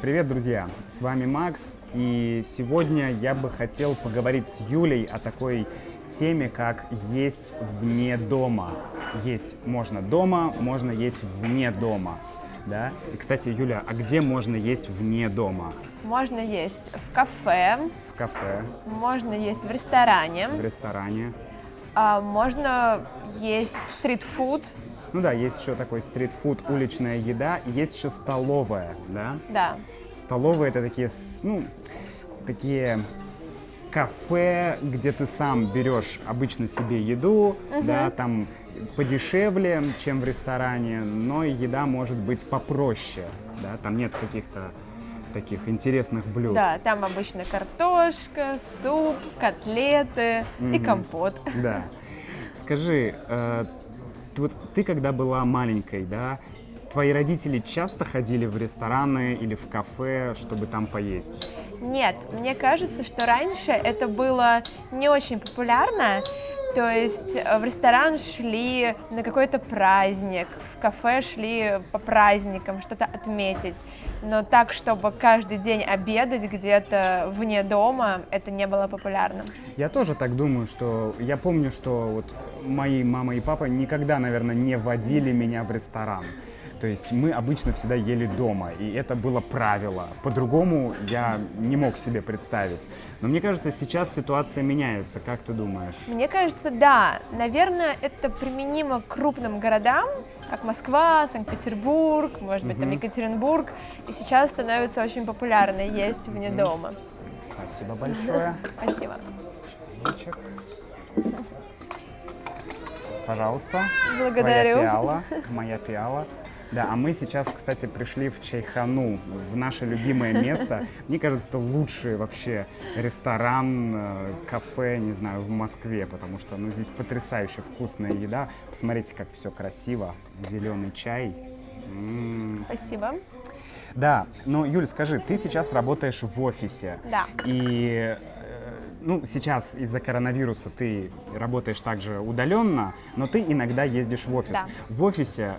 Привет, друзья! С вами Макс, и сегодня я бы хотел поговорить с Юлей о такой теме, как есть вне дома. Есть можно дома, можно есть вне дома. Да? И, кстати, Юля, а где можно есть вне дома? Можно есть в кафе, В кафе, можно есть в ресторане, в ресторане. можно есть стритфуд, Ну да, есть еще такой стритфуд, уличная еда, и есть еще столовая, да? да. Столовые это такие, такие кафе, где ты сам берешь обычно себе еду, да, там подешевле, чем в ресторане, но и еда может быть попроще, да, там нет каких-то таких интересных блюд. Да, там обычно картошка, суп, котлеты и компот. Да. Скажи, ты когда была маленькой, да, твои родители часто ходили в рестораны или в кафе, чтобы там поесть? Нет, мне кажется, что раньше это было не очень популярно. То есть в ресторан шли на какой-то праздник, в кафе шли по праздникам, что-то отметить. Но так, чтобы каждый день обедать где-то вне дома, это не было популярным. Я тоже так думаю, что я помню, что вот мои мама и папа никогда, наверное, не водили меня в ресторан. То есть мы обычно всегда ели дома, и это было правило. По-другому я не мог себе представить. Но мне кажется, сейчас ситуация меняется. Как ты думаешь? Мне кажется, да. Наверное, это применимо к крупным городам, как Москва, Санкт-Петербург, может быть, там Екатеринбург. И сейчас становится очень популярно есть вне дома. Спасибо большое. Спасибо. Чаечек. Пожалуйста. Благодарю. Твоя пиала, моя пиала. Да, а мы сейчас, кстати, пришли в Чайхану, в наше любимое место. Мне кажется, это лучший вообще ресторан, кафе, не знаю, в Москве, потому что, здесь потрясающе вкусная еда. Посмотрите, как все красиво. Зеленый чай. Спасибо. Да, но, Юль, скажи, ты сейчас работаешь в офисе. Да. И сейчас из-за коронавируса ты работаешь также удаленно, но ты иногда ездишь в офис. Да. В офисе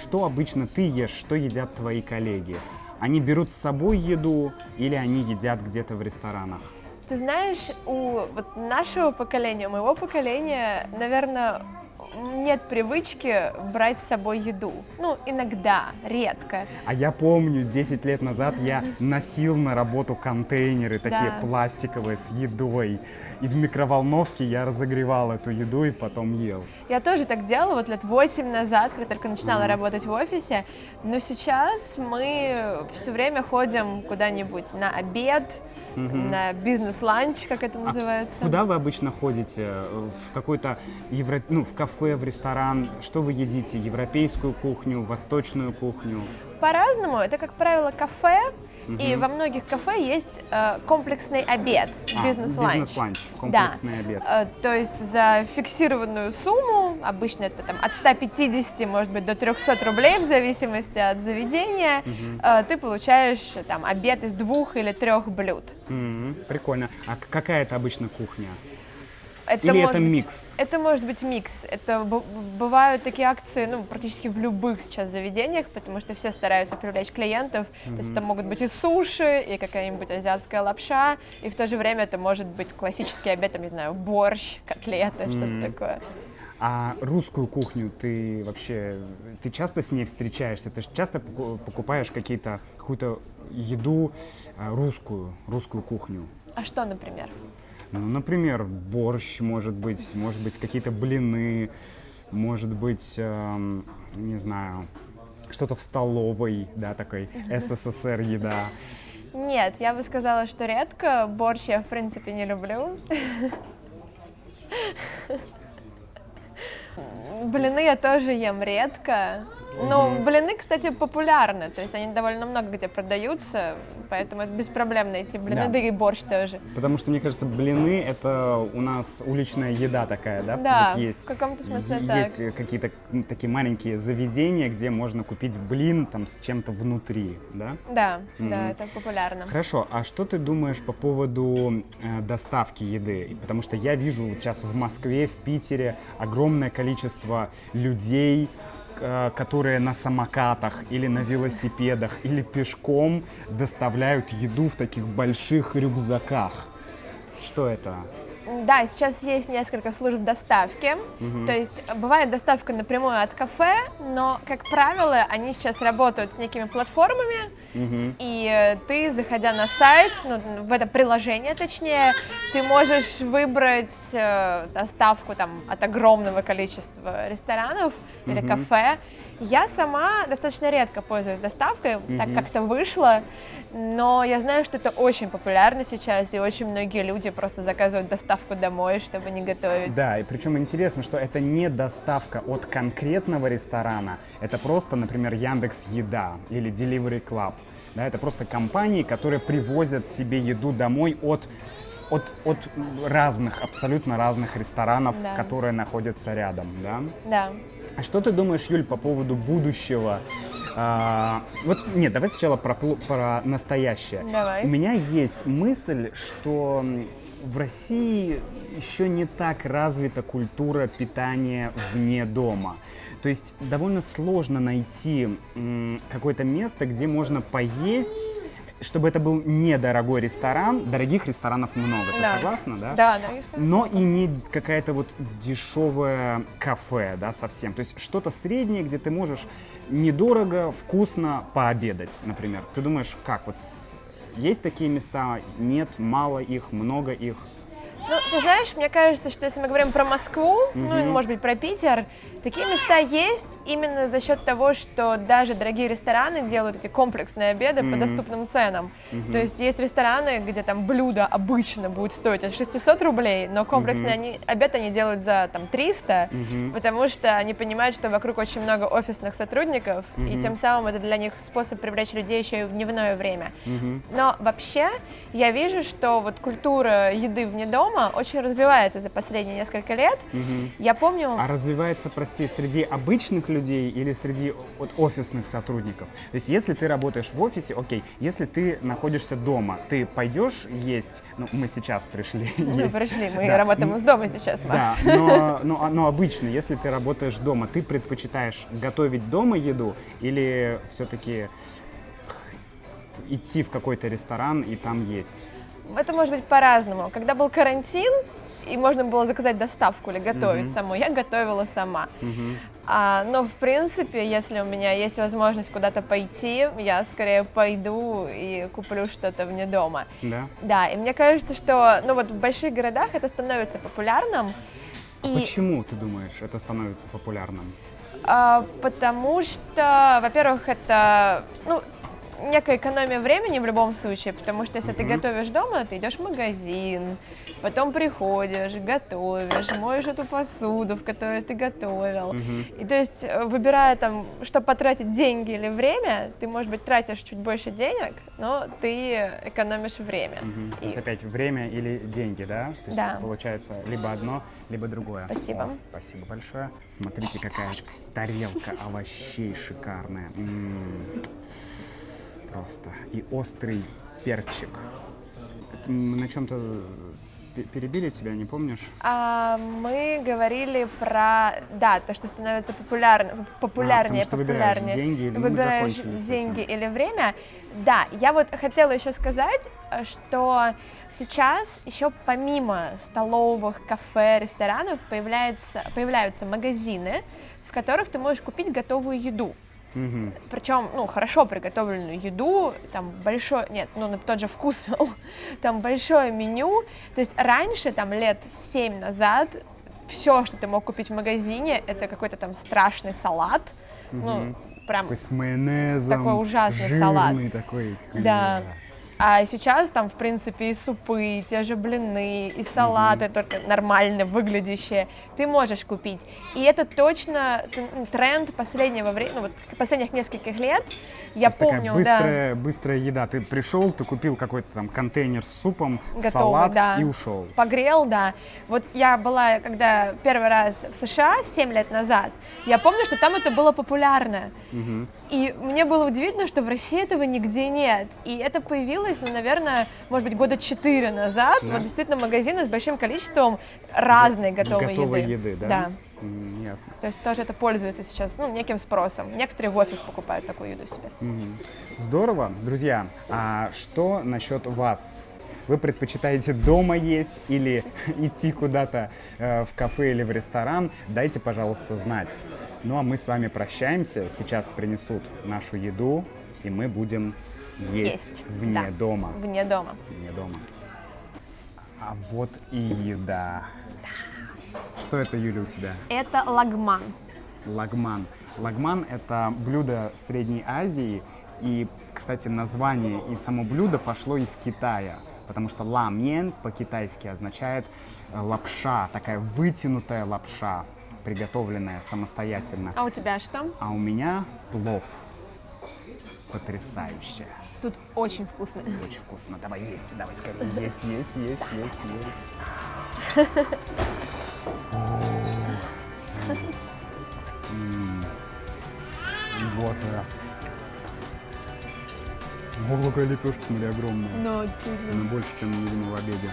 что обычно ты ешь, что едят твои коллеги? Они берут с собой еду или они едят где-то в ресторанах? Ты знаешь, у нашего поколения, у моего поколения, наверное, нет привычки брать с собой еду. Иногда, редко. А я помню, 10 лет назад я носил на работу контейнеры такие Да. пластиковые с едой. И в микроволновке я разогревал эту еду и потом ел. Я тоже так делала лет 8 назад, когда только начинала работать в офисе. Но сейчас мы все время ходим куда-нибудь на обед, на бизнес-ланч, как это называется. Куда вы обычно ходите? В какой-то в кафе, в ресторан? Что вы едите? Европейскую кухню, восточную кухню? По-разному. Это, как правило, кафе. И во многих кафе есть комплексный обед, бизнес-ланч. Бизнес-ланч, комплексный обед. То есть за фиксированную сумму, обычно это там от 150, может быть, до 300 рублей, в зависимости от заведения, ты получаешь там обед из 2 или 3 блюд. Прикольно. А какая это обычно кухня? Это Или может это быть- микс? Это может быть микс. Это бывают такие акции, практически в любых сейчас заведениях, потому что все стараются привлечь клиентов. То есть это могут быть и суши, и какая-нибудь азиатская лапша, и в то же время это может быть классический обед, там, не знаю, борщ, котлеты, что-то такое. А русскую кухню ты часто с ней встречаешься? Ты же часто покупаешь какую-то еду русскую кухню? А что, например? Например, борщ, может быть какие-то блины, может быть, не знаю, что-то в столовой, да, такой СССР еда. Нет, я бы сказала, что редко. Борщ я, в принципе, не люблю. Блины я тоже ем редко. Но блины, кстати, популярны, то есть они довольно много где продаются, поэтому это без проблем найти блины, Да. да и борщ тоже. Потому что, мне кажется, блины — это у нас уличная еда такая, да? Да, Вот есть. в каком-то смысле Есть так. какие-то такие маленькие заведения, где можно купить блин там с чем-то внутри, да? Да, да, это популярно. Хорошо, а что ты думаешь по поводу доставки еды? Потому что я вижу сейчас в Москве, в Питере огромное количество людей, которые на самокатах или на велосипедах или пешком доставляют еду в таких больших рюкзаках. Что это? Да, сейчас есть несколько служб доставки, то есть бывает доставка напрямую от кафе, но, как правило, они сейчас работают с некими платформами, и ты, заходя на сайт, ну, в это приложение точнее, ты можешь выбрать доставку там, от огромного количества ресторанов или кафе. Я сама достаточно редко пользуюсь доставкой, так как-то вышло, но я знаю, что это очень популярно сейчас, и очень многие люди просто заказывают доставку домой, чтобы не готовить. Да, и причем интересно, что это не доставка от конкретного ресторана, это просто, например, Яндекс.Еда или Delivery Club. Да, это просто компании, которые привозят тебе еду домой от разных, абсолютно разных ресторанов, Да. которые находятся рядом, да? Да. А что ты думаешь, Юль, по поводу будущего? Нет, давай сначала про настоящее. Давай. У меня есть мысль, что в России еще не так развита культура питания вне дома. То есть довольно сложно найти какое-то место, где можно поесть, чтобы это был недорогой ресторан. Дорогих ресторанов много, ты согласна, да? Да, конечно. Но и не какая-то вот дешевое кафе, да, совсем. То есть что-то среднее, где ты можешь недорого, вкусно пообедать, например. Ты думаешь, как вот есть такие места? Нет, мало их, много их? Ну, ты знаешь, мне кажется, что если мы говорим про Москву, ну, и, может быть, про Питер, такие места есть именно за счет того, что даже дорогие рестораны делают эти комплексные обеды по доступным ценам. То есть есть рестораны, где там блюдо обычно будет стоить от 600 рублей, но комплексный обед они делают за там 300, потому что они понимают, что вокруг очень много офисных сотрудников, и тем самым это для них способ привлечь людей еще и в дневное время. Но вообще я вижу, что вот культура еды вне дома очень развивается за последние несколько лет. Я помню... А развивается, прости, среди обычных людей или среди офисных сотрудников? То есть если ты работаешь в офисе, окей, если ты находишься дома, ты пойдешь есть? Ну, мы сейчас пришли Мы есть. пришли, мы Да. работаем из дома сейчас, Макс. Да, но обычно, если ты работаешь дома, ты предпочитаешь готовить дома еду или все-таки идти в какой-то ресторан и там есть? Это может быть по-разному. Когда был карантин, и можно было заказать доставку или готовить саму, я готовила сама. Но, в принципе, если у меня есть возможность куда-то пойти, я скорее пойду и куплю что-то вне дома. Да? Да, и мне кажется, что ну, вот в больших городах это становится популярным. Почему, ты думаешь, это становится популярным? Потому что, во-первых, это некая экономия времени в любом случае, потому что если ты готовишь дома, ты идешь в магазин, потом приходишь, готовишь, моешь эту посуду, в которой ты готовил. И то есть, выбирая там, что потратить деньги или время, ты, может быть, тратишь чуть больше денег, но ты экономишь время. То есть опять время или деньги, да? То есть Да. получается либо одно, либо другое. Спасибо. О, спасибо большое. Смотрите, какая тарелка овощей шикарная. Просто. И острый перчик. Это мы на чем-то перебили тебя, не помнишь? Мы говорили про, да, то, что становится популярнее, потому что выбираешь популярнее. деньги или мы Выбираешь закончили с деньги этим. или время. Да, я вот хотела еще сказать, что сейчас еще помимо столовых, кафе, ресторанов появляются магазины, в которых ты можешь купить готовую еду. Причем, хорошо приготовленную еду, там тот же вкусвилл, там большое меню. То есть раньше, там лет 7 назад, все, что ты мог купить в магазине, это какой-то там страшный салат, прям Такой с майонезом. такой ужасный жирный салат. такой. Да. А сейчас там, в принципе, и супы, и те же блины, и салаты, только нормально выглядящие, ты можешь купить. И это точно тренд последнего времени, последних нескольких лет. Я помню, такая быстрая еда. Ты пришел, ты купил какой-то там контейнер с супом, готовый, салат да. и ушел. Погрел, да. Вот я была, когда первый раз в США 7 лет назад, я помню, что там это было популярно. И мне было удивительно, что в России этого нигде нет. И это появилось, наверное, может быть, года 4 назад. Да. Вот действительно магазины с большим количеством разной готовой Готовой еды. еды, да? Ясно. То есть тоже это пользуется сейчас, ну, неким спросом. Некоторые в офис покупают такую еду себе. Здорово. Друзья, а что насчет вас? Вы предпочитаете дома есть или идти куда-то в кафе или в ресторан? Дайте, пожалуйста, знать. Ну а мы с вами прощаемся. Сейчас принесут нашу еду, и мы будем есть вне дома. Вне дома. Вне дома. А вот и еда. Что это, Юля, у тебя? Это лагман. Лагман. Лагман – это блюдо Средней Азии. И, кстати, название и само блюдо пошло из Китая. Потому что ламьен по-китайски означает лапша, такая вытянутая лапша, приготовленная самостоятельно. А у тебя что? А у меня плов. Потрясающе. Тут очень вкусно. Очень вкусно. Давай есть, давай скорее. Есть. Вот. Ого, какая лепешка, смотри, огромная. Да, действительно. Она больше, чем мы едим в обеде.